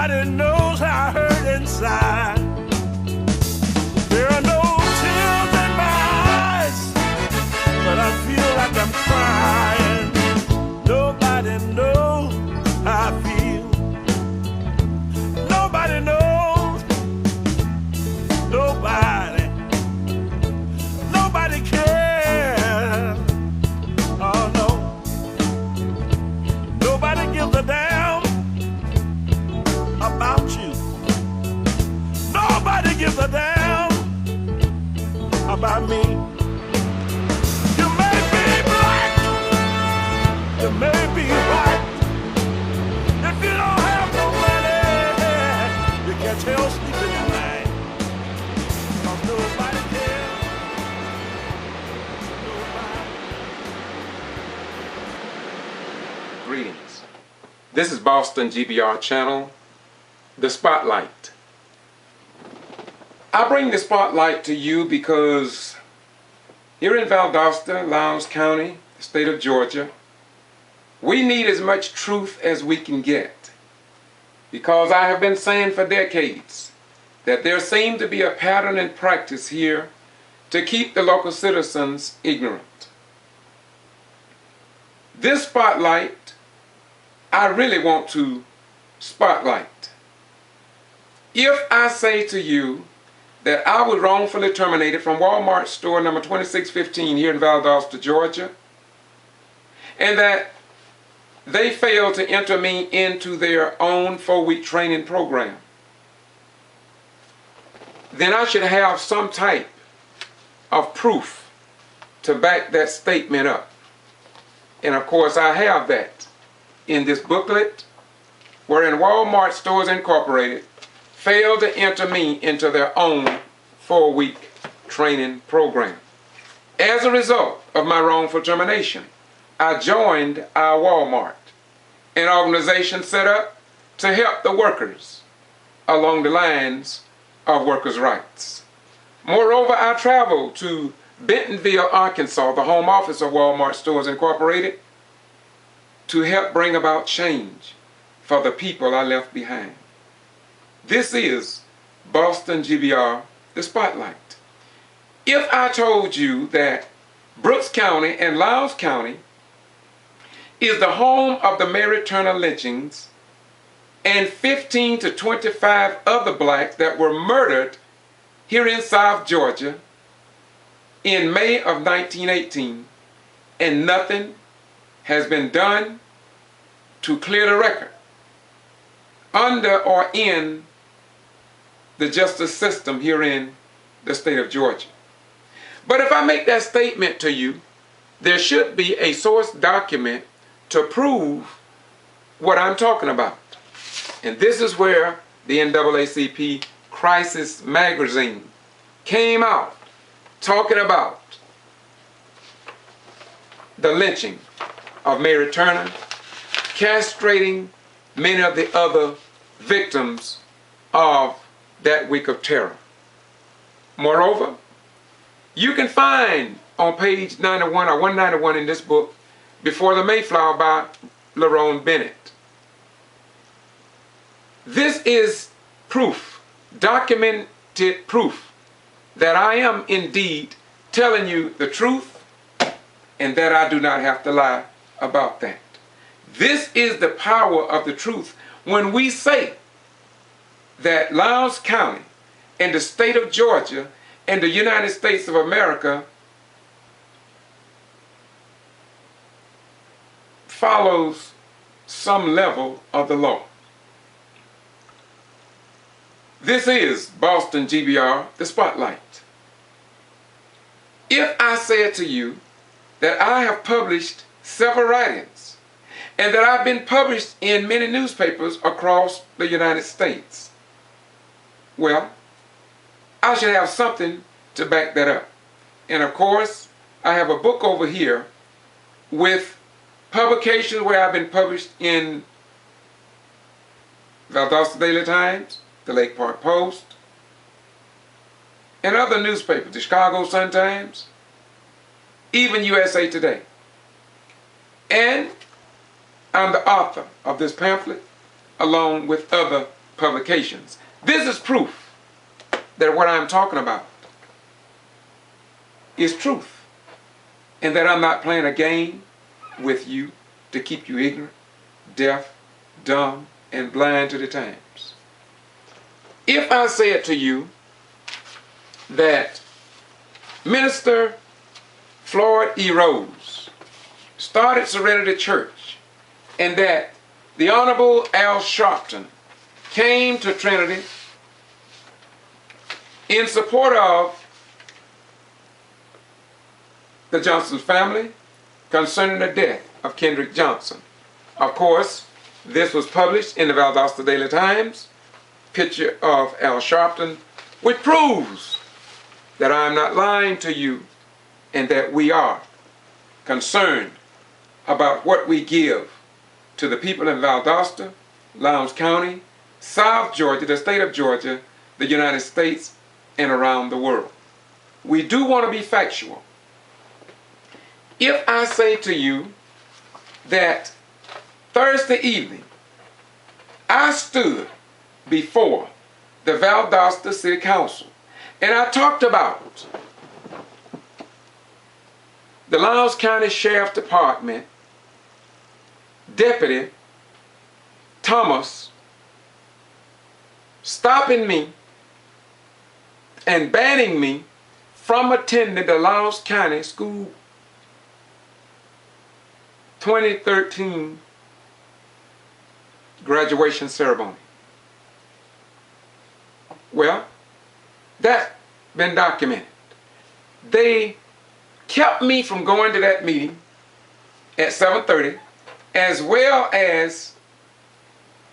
Nobody knows how I hurt inside. There are no tears in my eyes, but I feel like I'm crying. Nobody knows how I feel. Nobody knows. Nobody. Nobody cares. Oh no. Nobody gives a damn about you. Nobody gives a damn about me. You may be black, you may be white. If you don't have no money, you can't tell sleeping at night. 'Cause nobody cares. Nobody. Greetings. This is Boston G.B.R. channel, The Spotlight. I bring the spotlight to you because here in Valdosta, Lowndes County, the state of Georgia, we need as much truth as we can get. Because I have been saying for decades that there seems to be a pattern and practice here to keep the local citizens ignorant. This spotlight, I really want to spotlight. If I say to you that I was wrongfully terminated from Wal-Mart store number 2615 here in Valdosta, Georgia, and that they failed to enter me into their own 4-week training program, then I should have some type of proof to back that statement up. And of course I have that in this booklet, wherein Wal-Mart Stores Incorporated failed to enter me into their own 4-week training program. As a result of my wrongful termination, I joined our Wal-Mart, an organization set up to help the workers along the lines of workers' rights. Moreover, I traveled to Bentonville, Arkansas, the home office of Wal-Mart Stores Incorporated, to help bring about change for the people I left behind. This is Boston G.B.R. The Spotlight. If I told you that Brooks County and Lowndes County is the home of the Mary Turner lynchings and 15 to 25 other blacks that were murdered here in South Georgia in May of 1918, and nothing has been done to clear the record under or in the justice system here in the state of Georgia. But if I make that statement to you, there should be a source document to prove what I'm talking about. And this is where the NAACP Crisis magazine came out talking about the lynching of Mary Turner, castrating many of the other victims of that week of terror. Moreover, you can find on page 91 or 191 in this book, Before the Mayflower by Lerone Bennett. This is proof, documented proof, that I am indeed telling you the truth and that I do not have to lie about that. This is the power of the truth when we say that Lowndes County and the state of Georgia and the United States of America follows some level of the law. This is Boston G.B.R. The Spotlight. If I said to you that I have published several writings and that I've been published in many newspapers across the United States, well, I should have something to back that up. And of course, I have a book over here with publications where I've been published in Valdosta Daily Times, the Lake Park Post, and other newspapers, the Chicago Sun-Times, even USA Today. And I'm the author of this pamphlet, along with other publications. This is proof that what I'm talking about is truth, and that I'm not playing a game with you to keep you ignorant, deaf, dumb, and blind to the times. If I said to you that Minister Floyd E. Rose started Serenity Church, and that the Honorable Al Sharpton came to Trinity in support of the Johnson family concerning the death of Kendrick Johnson. Of course, this was published in the Valdosta Daily Times, picture of Al Sharpton, which proves that I'm not lying to you and that we are concerned about what we give to the people in Valdosta, Lowndes County, South Georgia, the state of Georgia, the United States, and around the world. We do want to be factual. If I say to you that Thursday evening I stood before the Valdosta City Council and I talked about the Lowndes County Sheriff Department Deputy Thomas stopping me and banning me from attending the Lowndes County School 2013 graduation ceremony. Well, that's been documented. They kept me from going to that meeting at 7:30, as well as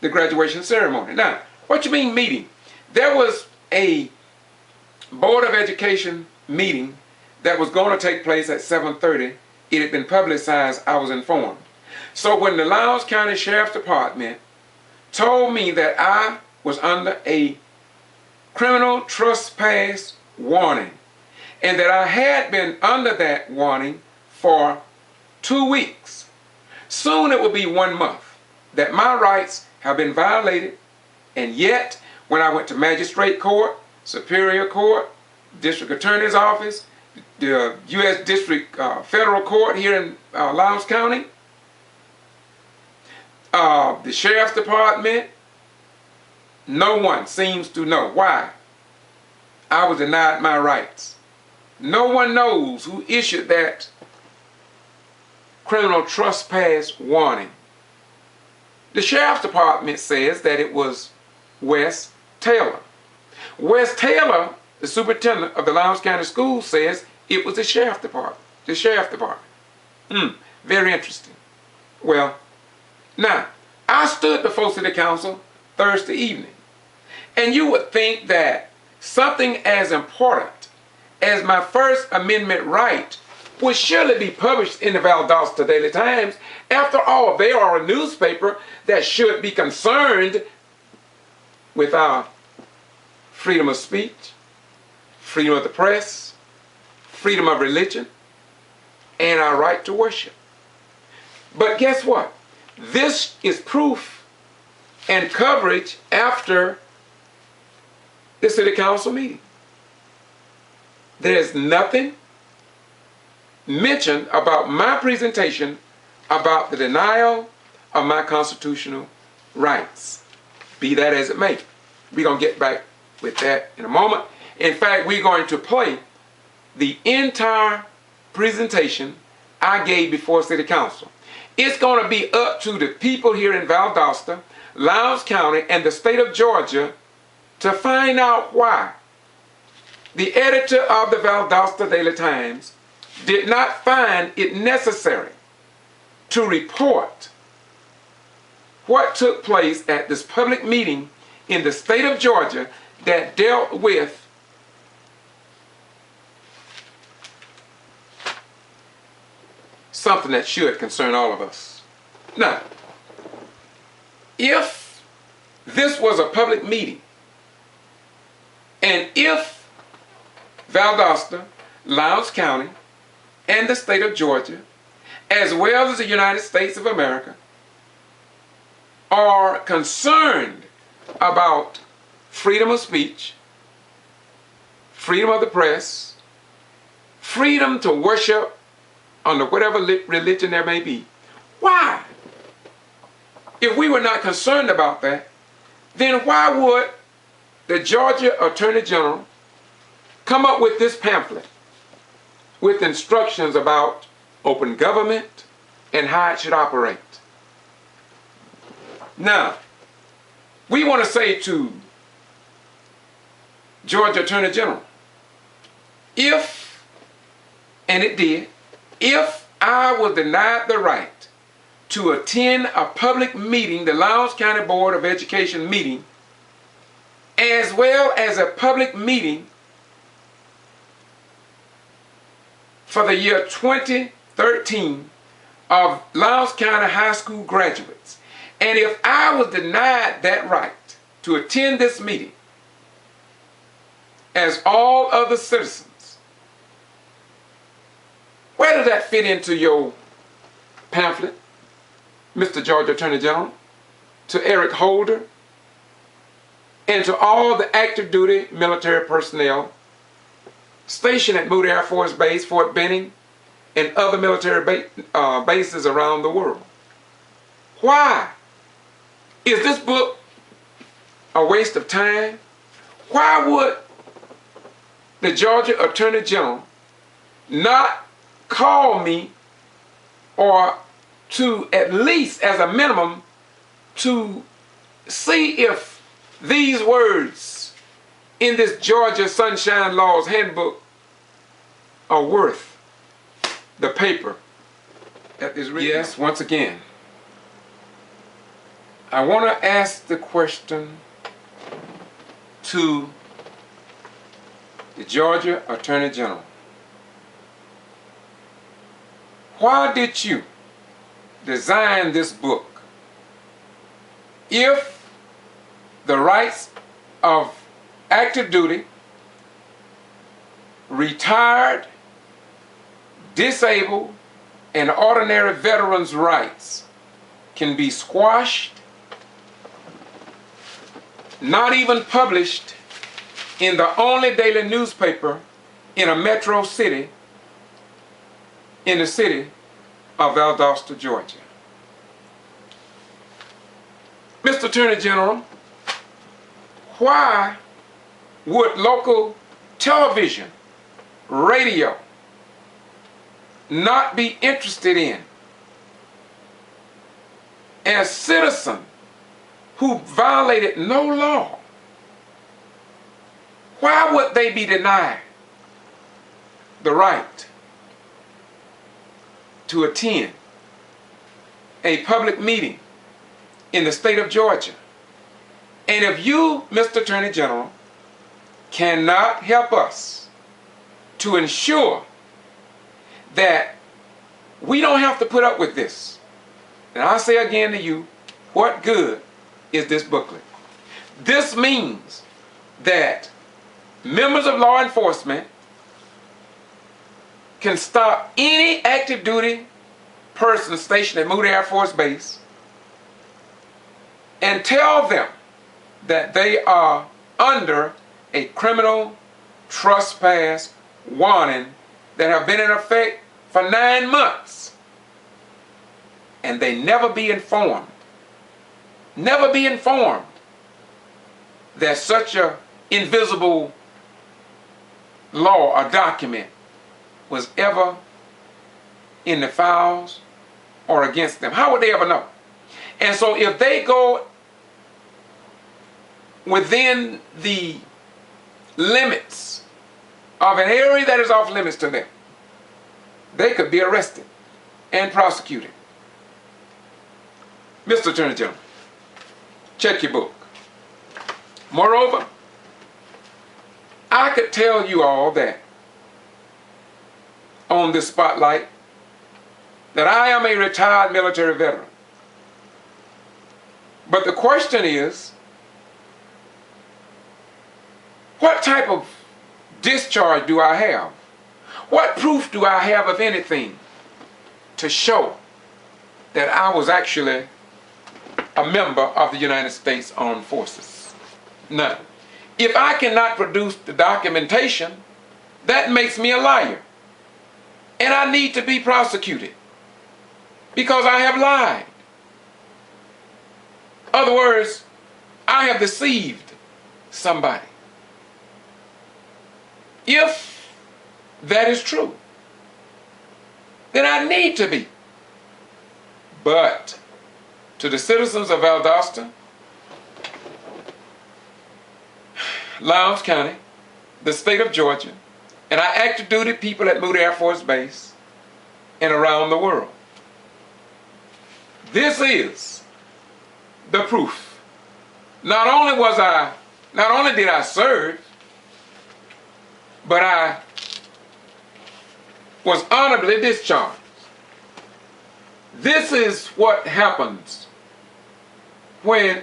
the graduation ceremony. Now, what you mean meeting? There was a Board of Education meeting that was going to take place at 7:30. It had been publicized, I was informed. So when the Lowndes County Sheriff's Department told me that I was under a criminal trespass warning, and that I had been under that warning for 2 weeks, soon it will be 1 month, that my rights have been violated, and yet when I went to magistrate court, superior court, district attorney's office, the U.S. District Federal Court here in Lowndes County, the Sheriff's Department, no one seems to know why I was denied my rights. No one knows who issued that criminal trespass warning. The Sheriff's Department says that it was Wes Taylor. Wes Taylor, the superintendent of the Lowndes County Schools, says it was the Sheriff's Department. The Sheriff's Department. Very interesting. Well, now, I stood before City Council Thursday evening, and you would think that something as important as my First Amendment right would surely be published in the Valdosta Daily Times. After all, they are a newspaper that should be concerned with our freedom of speech, freedom of the press, freedom of religion, and our right to worship. But guess what? This is proof and coverage after the City Council meeting. There's nothing mentioned about my presentation about the denial of my constitutional rights. Be that as it may. We're going to get back with that in a moment. In fact, we're going to play the entire presentation I gave before City Council. It's going to be up to the people here in Valdosta, Lowndes County, and the state of Georgia to find out why the editor of the Valdosta Daily Times did not find it necessary to report what took place at this public meeting in the state of Georgia that dealt with something that should concern all of us. Now, if this was a public meeting, and if Valdosta, Lowndes County, and the state of Georgia, as well as the United States of America, are concerned about freedom of speech, freedom of the press, freedom to worship under whatever religion there may be. Why? If we were not concerned about that, then why would the Georgia Attorney General come up with this pamphlet with instructions about open government and how it should operate? Now, we want to say to Georgia Attorney General, if, and it did, if I was denied the right to attend a public meeting, the Lowndes County Board of Education meeting, as well as a public meeting for the year 2013 of Lowndes County High School graduates, and if I was denied that right to attend this meeting, as all other citizens, where does that fit into your pamphlet, Mr. Georgia Attorney General, to Eric Holder, and to all the active duty military personnel stationed at Moody Air Force Base, Fort Benning, and other military bases around the world? Why is this book a waste of time? Why would the Georgia Attorney General not call me, or to at least as a minimum to see if these words in this Georgia Sunshine Laws handbook are worth the paper that is written? Yes, once again, I want to ask the question to the Georgia Attorney General. Why did you design this book if the rights of active duty, retired, disabled, and ordinary veterans' rights can be squashed, not even published in the only daily newspaper in a metro city, in the city of Valdosta, Georgia? Mr. Attorney General, why would local television, radio not be interested in, as citizens who violated no law, why would they be denied the right to attend a public meeting in the state of Georgia? And if you, Mr. Attorney General, cannot help us to ensure that we don't have to put up with this, and I say again to you, what good is this booklet? This means that members of law enforcement can stop any active duty person stationed at Moody Air Force Base and tell them that they are under a criminal trespass warning that have been in effect for 9 months, and they never be informed that such a invisible law or document was ever in the files or against them. How would they ever know? And so if they go within the limits of an area that is off limits to them, they could be arrested and prosecuted. Mr. Attorney General, check your book. Moreover, I could tell you all that on this spotlight that I am a retired military veteran. But the question is, what type of discharge do I have? What proof do I have, of anything, to show that I was actually a member of the United States Armed Forces? Now, if I cannot produce the documentation, that makes me a liar. And I need to be prosecuted because I have lied. In other words, I have deceived somebody. If that is true, then I need to be. But to the citizens of Valdosta, Lowndes County, the state of Georgia, and our active duty people at Moody Air Force Base and around the world, this is the proof. Not only did I serve, but I was honorably discharged. This is what happens when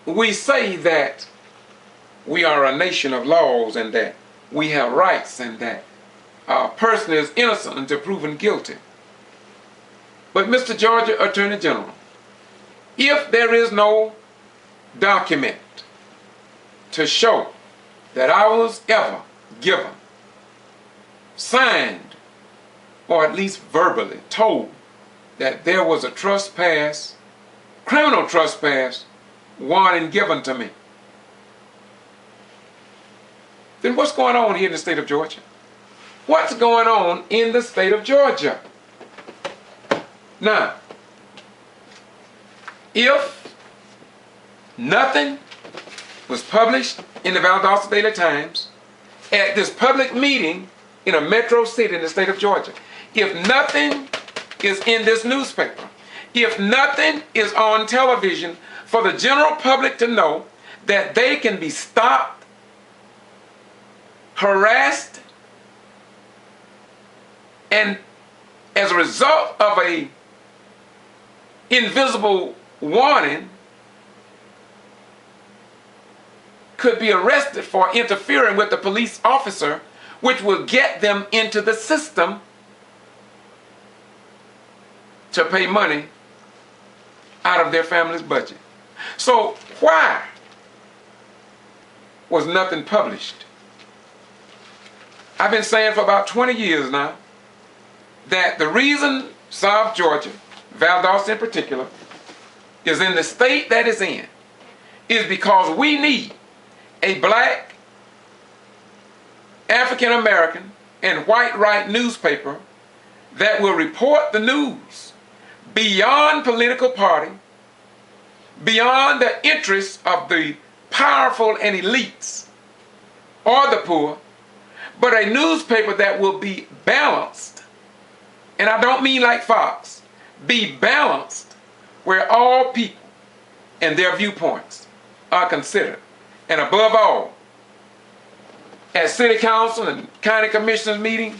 we say that we are a nation of laws and that we have rights and that a person is innocent until proven guilty. But Mr. Georgia Attorney General, if there is no document to show that I was ever given, signed, or at least verbally told that there was a trespass, criminal trespass warning given to me, then what's going on here in the state of Georgia? What's going on in the state of Georgia? Now, if nothing was published in the Valdosta Daily Times at this public meeting in a metro city in the state of Georgia, if nothing is in this newspaper, if nothing is on television for the general public to know that they can be stopped, harassed, and as a result of a invisible warning could be arrested for interfering with the police officer, which will get them into the system to pay money out of their family's budget. So why was nothing published? I've been saying for about 20 years now that the reason South Georgia, Valdosta in particular, is in the state that it's in is because we need a black, African American, and white right newspaper that will report the news beyond political party, beyond the interests of the powerful and elites or the poor, but a newspaper that will be balanced. And I don't mean like Fox, be balanced where all people and their viewpoints are considered. And above all, at city council and county commissioners meeting,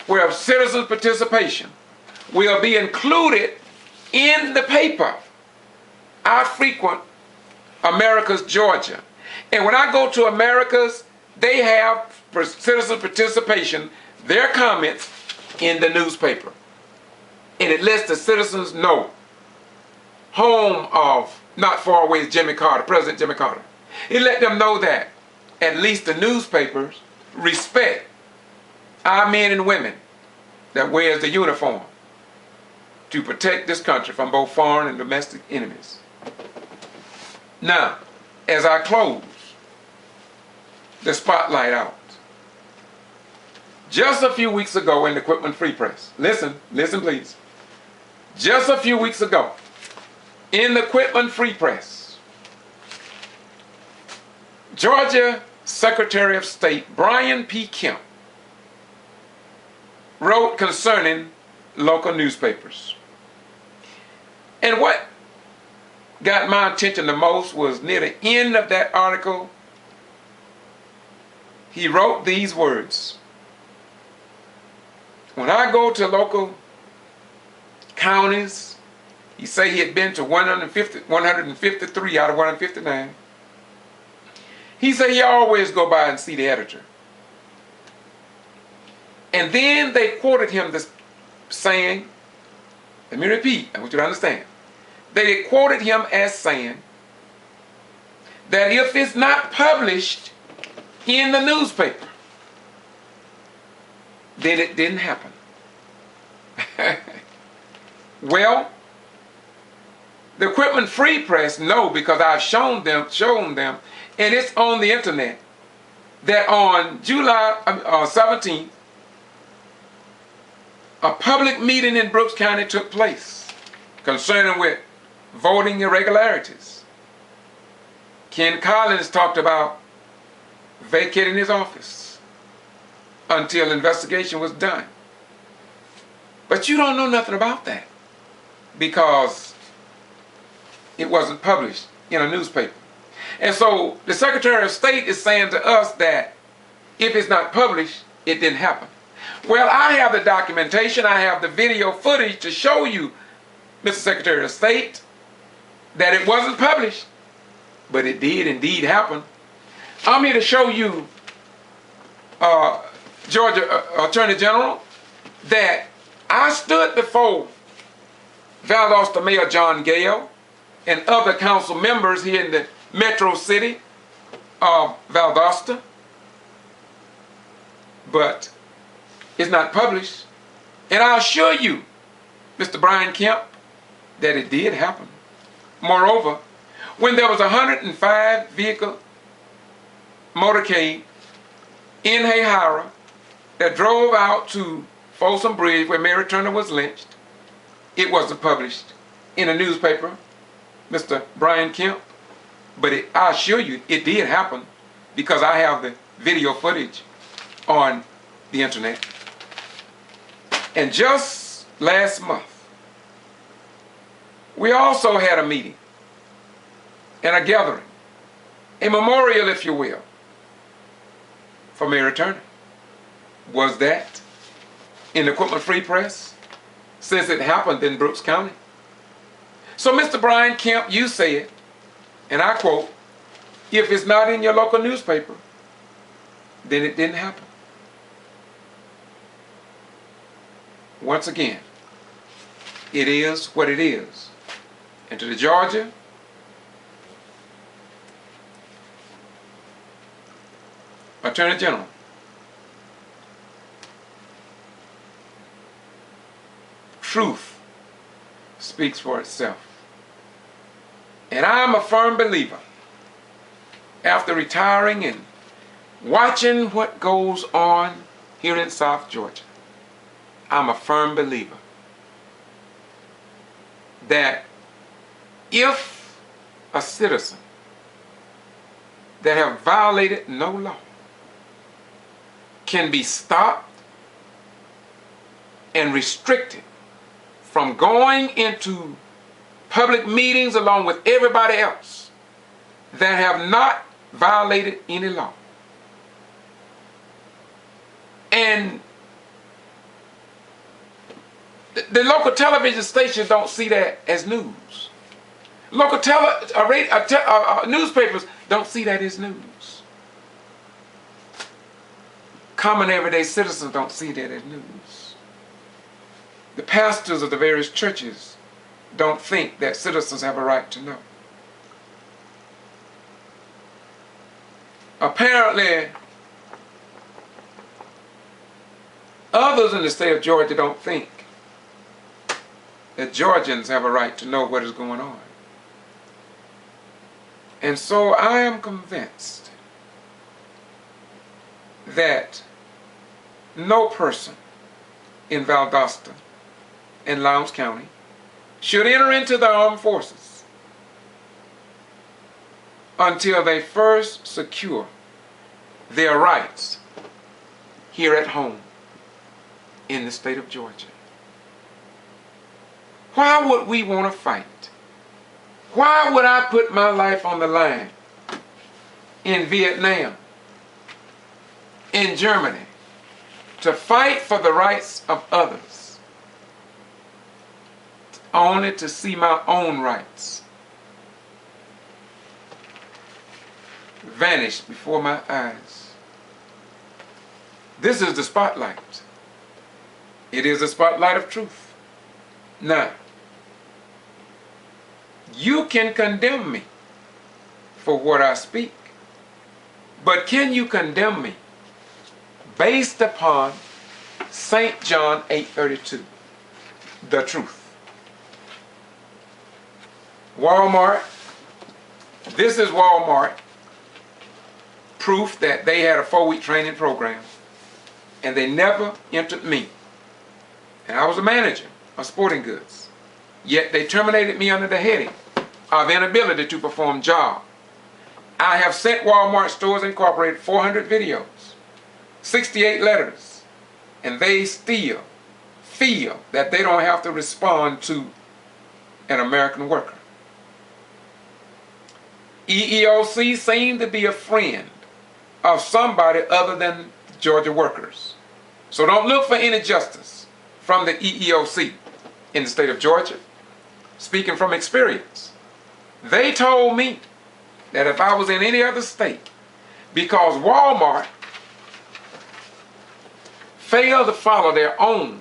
where citizens' participation will be included in the paper. I frequent America's Georgia. And when I go to America's, they have, for citizen participation, their comments in the newspaper. And it lets the citizens know, home of not far away is Jimmy Carter, President Jimmy Carter. It let them know that at least the newspapers respect our men and women that wears the uniform to protect this country from both foreign and domestic enemies. Now, as I close the spotlight out, just a few weeks ago in the Equipment Free Press, listen please, just a few weeks ago in the Equipment Free Press, Georgia Secretary of State Brian P. Kemp wrote concerning local newspapers. And what got my attention the most was near the end of that article, he wrote these words. When I go to local counties, he said he had been to 153 out of 159. He said he always go by and see the editor. And then they quoted him this saying, let me repeat, I want you to understand. They quoted him as saying that if it's not published in the newspaper, then it didn't happen. Well, the Equipment Free Press know, because I've shown them, and it's on the internet, that on July 17th, a public meeting in Brooks County took place concerning with voting irregularities. Ken Collins talked about vacating his office until investigation was done. But you don't know nothing about that because it wasn't published in a newspaper. And so the Secretary of State is saying to us that if it's not published, it didn't happen. Well, I have the documentation, I have the video footage to show you, Mr. Secretary of State, that it wasn't published, but it did indeed happen. I'm here to show you, Georgia Attorney General, that I stood before Valdosta Mayor John Gale and other council members here in the metro city of Valdosta, but it's not published. And I'll assure you, Mr. Brian Kemp, that it did happen. Moreover, when there was a 105 vehicle motorcade in Hayhira that drove out to Folsom Bridge where Mary Turner was lynched, it wasn't published in a newspaper, Mr. Brian Kemp, but I assure you it did happen because I have the video footage on the internet. And just last month, we also had a meeting and a gathering, a memorial, if you will, for Mary Turner. Was that in the Equipment Free Press, since it happened in Brooks County? So, Mr. Brian Kemp, you said, and I quote, if it's not in your local newspaper, then it didn't happen. Once again, it is what it is. And to the Georgia Attorney General, truth speaks for itself. And I'm a firm believer, after retiring and watching what goes on here in South Georgia, I'm a firm believer that if a citizen that have violated no law can be stopped and restricted from going into public meetings along with everybody else that have not violated any law, and the local television stations don't see that as news. Local newspapers don't see that as news. Common everyday citizens don't see that as news. The pastors of the various churches don't think that citizens have a right to know. Apparently, others in the state of Georgia don't think that Georgians have a right to know what is going on. And so I am convinced that no person in Valdosta and Lowndes County should enter into the armed forces until they first secure their rights here at home in the state of Georgia. Why would we want to fight? Why would I put my life on the line in Vietnam, in Germany, to fight for the rights of others, only to see my own rights vanish before my eyes? This is the spotlight. It is the spotlight of truth. Now, you can condemn me for what I speak. But can you condemn me based upon St. John 8:32, the truth? Wal-Mart, this is Wal-Mart, proof that they had a 4-week training program and they never entered me. And I was a manager of sporting goods. Yet they terminated me under the heading of inability to perform job. I have sent Wal-Mart Stores Incorporated 400 videos, 68 letters, and they still feel that they don't have to respond to an American worker. EEOC seemed to be a friend of somebody other than Georgia workers. So don't look for any justice from the EEOC in the state of Georgia. Speaking from experience, they told me that if I was in any other state, because Wal-Mart failed to follow their own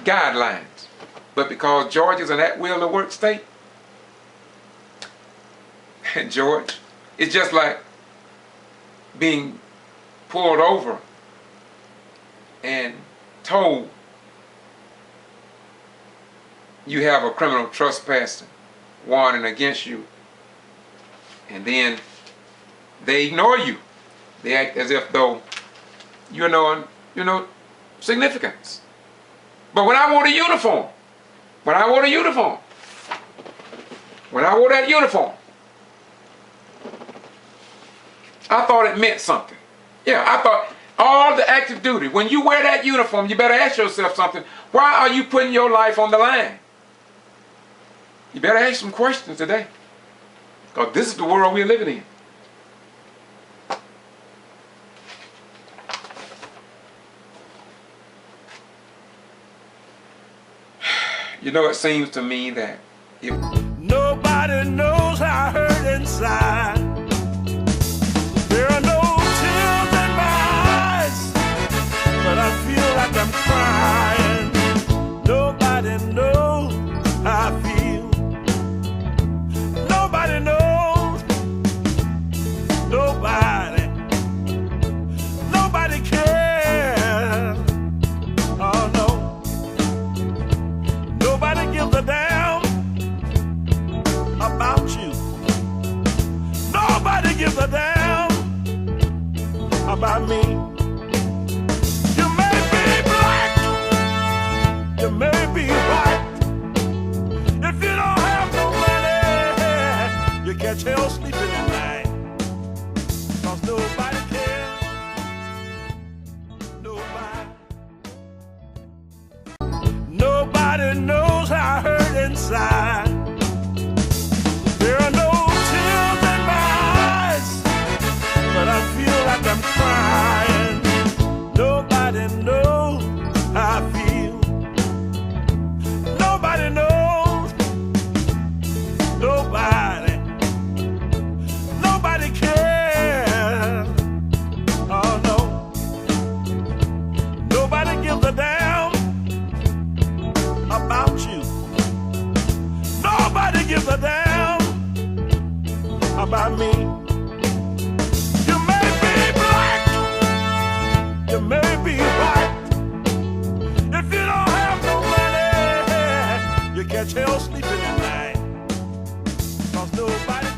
guidelines, but because Georgia's an at-will to work state, and George, it's just like being pulled over and told you have a criminal trespassing warning against you, and then they ignore you. They act as if though you're no significance. But when I wore the uniform, when I wore that uniform, I thought it meant something. Yeah, I thought all the active duty, when you wear that uniform, you better ask yourself something. Why are you putting your life on the line? You better ask some questions today, because this is the world we're living in. You know, it seems to me that if nobody knows how I hurt inside. There are no tears in my eyes, but I feel like I'm crying. Nobody knows how I feel. Nobody knows. Nobody cares. Oh no. Nobody gives a damn about you. Nobody gives a damn about me. You may be black, you may be white. If you don't have no money, you catch hell sleeping at night. 'Cause nobody cares. Nobody knows how I hurt inside. There are no tears in my eyes, but I feel like I'm crying. Nobody knows how I feel. Nobody knows. Nobody cares. Oh no. Nobody gives a damn about you. Nobody gives a damn about me.